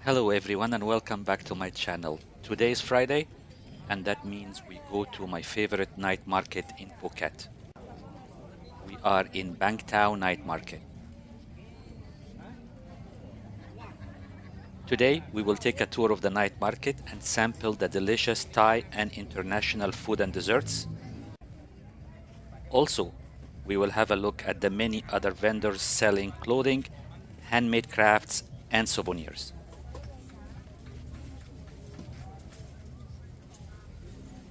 Hello everyone and welcome back to my channel. Today is Friday and that means we go to my favorite night market in Phuket. We are in Bang-Thao night market. Today we will take a tour of the night market and sample the delicious Thai and international food and desserts. Also, we will have a look at the many other vendors selling clothing, handmade crafts and souvenirs.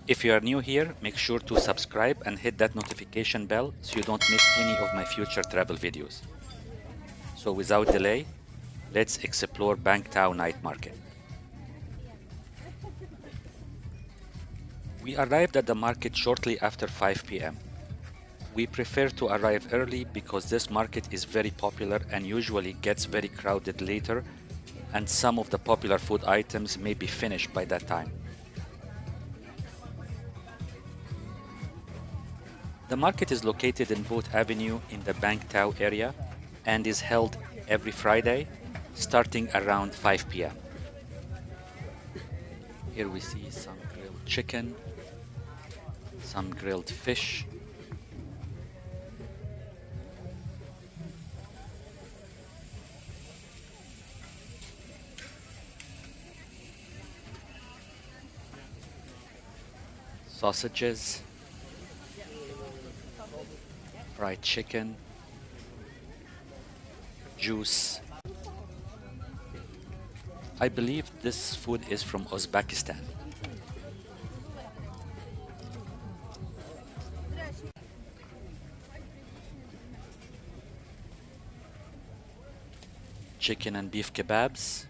If you are new here, make sure to subscribe and hit that notification bell so you don't miss any of my future travel videos. So without delay, let's explore Bang-Thao night market. We arrived at the market shortly after 5 p.m. We prefer to arrive early because this market is very popular and usually gets very crowded later, and some of the popular food items may be finished by that time. The market is located in Boat Avenue in the Bang-Thao area and is held every Friday starting around 5 p.m. Here we see some grilled chicken, some grilled fish, sausages, fried chicken, juice. I believe this food is from Uzbekistan. Chicken and beef kebabs.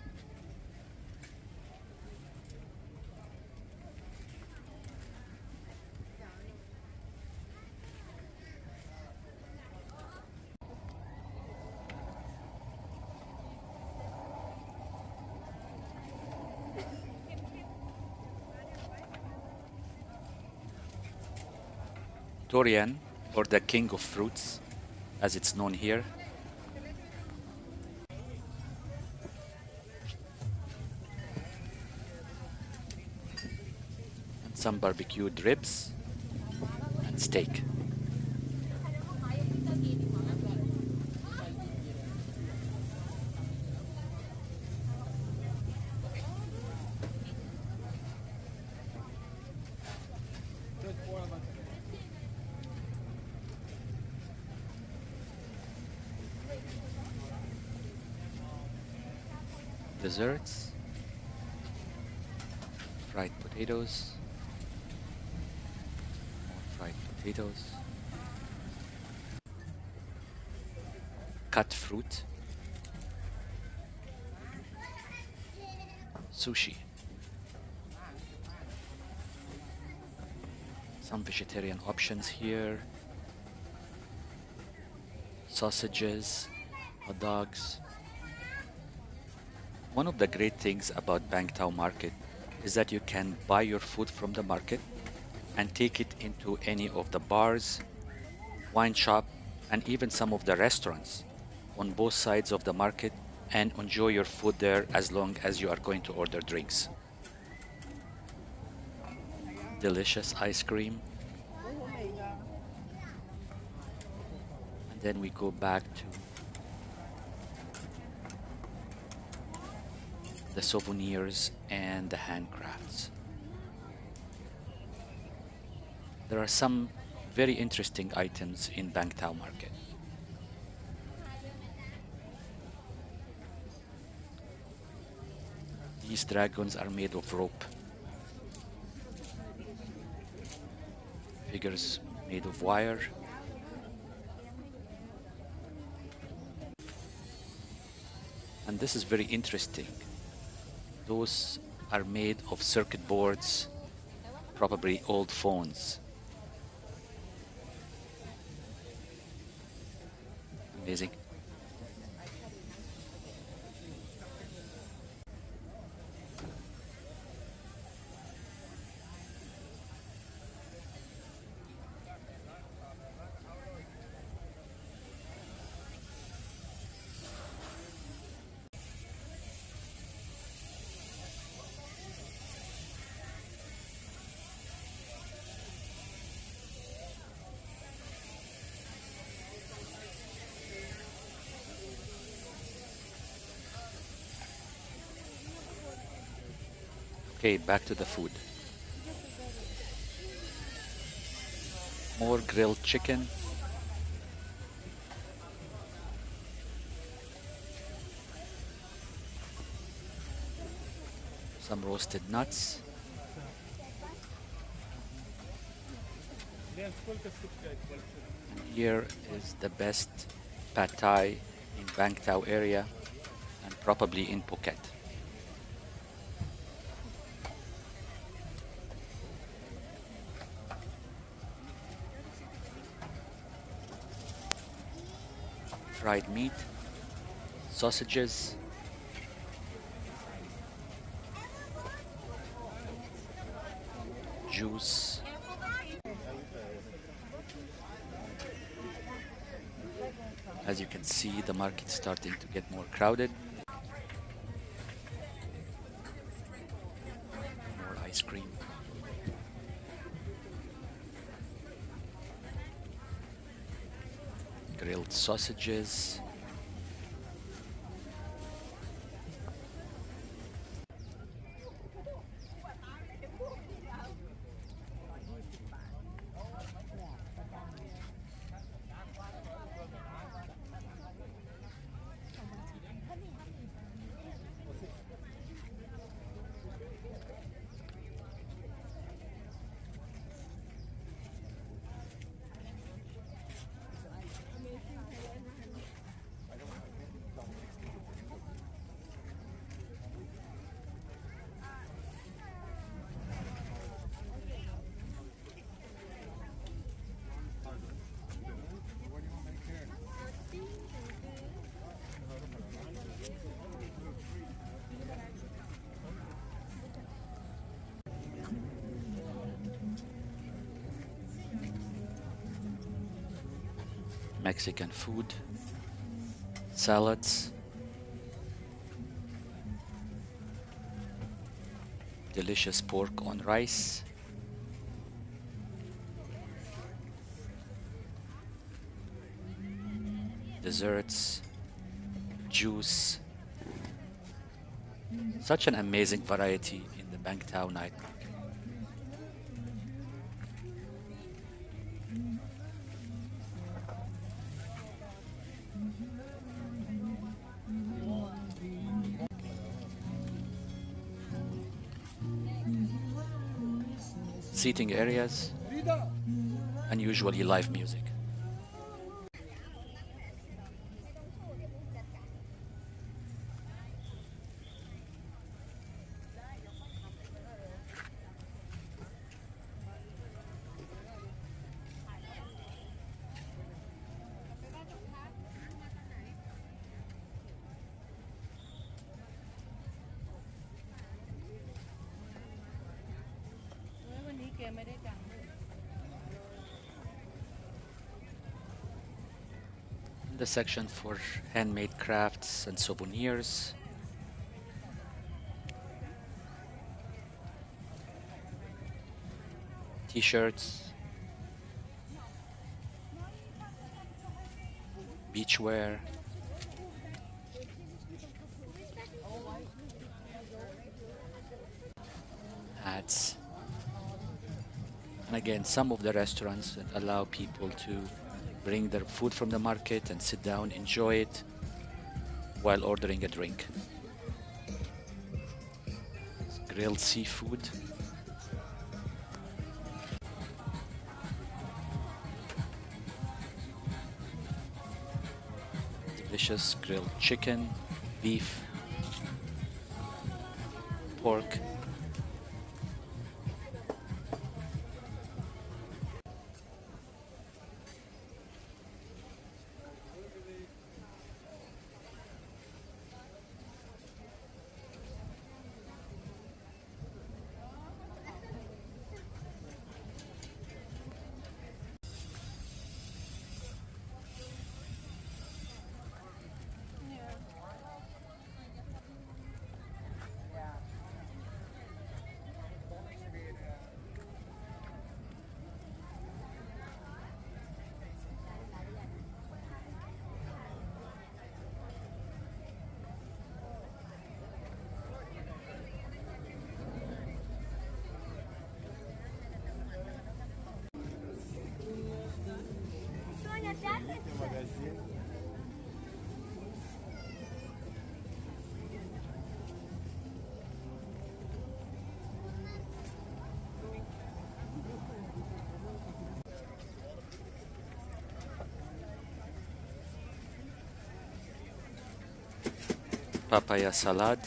Durian, or the king of fruits, as it's known here. And some barbecued ribs and steak. Desserts, fried potatoes, more fried potatoes, cut fruit, sushi, some vegetarian options here, sausages, hot dogs. One of the great things about Bang-Thao market is that you can buy your food from the market and take it into any of the bars, wine shop, and even some of the restaurants on both sides of the market and enjoy your food there as long as you are going to order drinks. Delicious ice cream. And then we go back to the souvenirs, and the handcrafts. There are some very interesting items in Bang-Thao market. These dragons are made of rope, figures made of wire, and this is very interesting. Those are made of circuit boards, probably old phones. Amazing. Okay, back to the food. More grilled chicken, some roasted nuts, and here is the best pad thai in Bang-Thao area and probably in Phuket. Fried meat, sausages, juice, as you can see, the market's starting to get more crowded. More ice cream. Grilled sausages. Mexican food, salads, delicious pork on rice, desserts, juice. Such an amazing variety in the Bang-Thao night market. Seating areas, and usually live music. The section for handmade crafts and souvenirs. T-shirts, beachwear, seats. And again, some of the restaurants that allow people to bring their food from the market and sit down, enjoy it while ordering a drink. It's grilled seafood. Delicious grilled chicken, beef, pork. Papaya salad,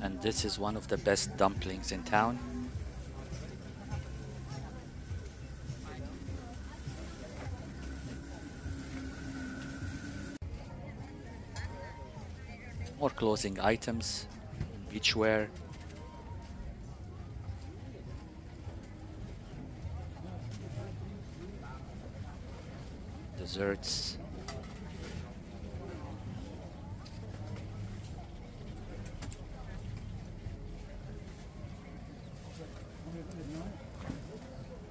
and this is one of the best dumplings in town. More clothing items, beachwear. Desserts.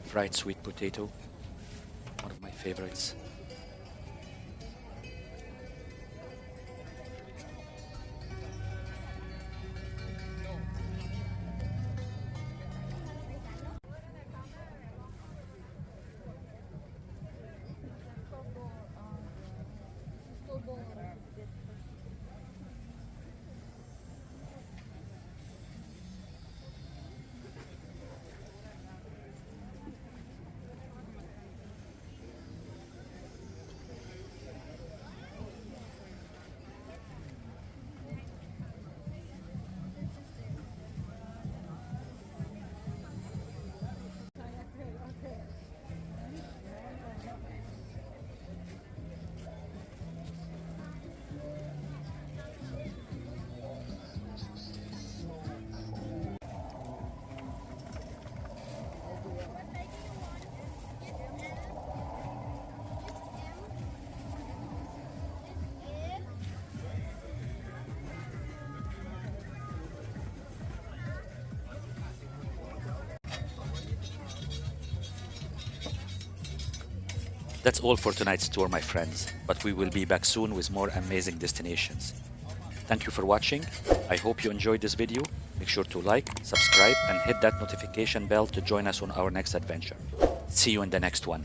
Fried sweet potato, one of my favorites. That's all for tonight's tour, my friends, but we will be back soon with more amazing destinations. Thank you for watching. I hope you enjoyed this video. Make sure to like, subscribe, and hit that notification bell to join us on our next adventure. See you in the next one.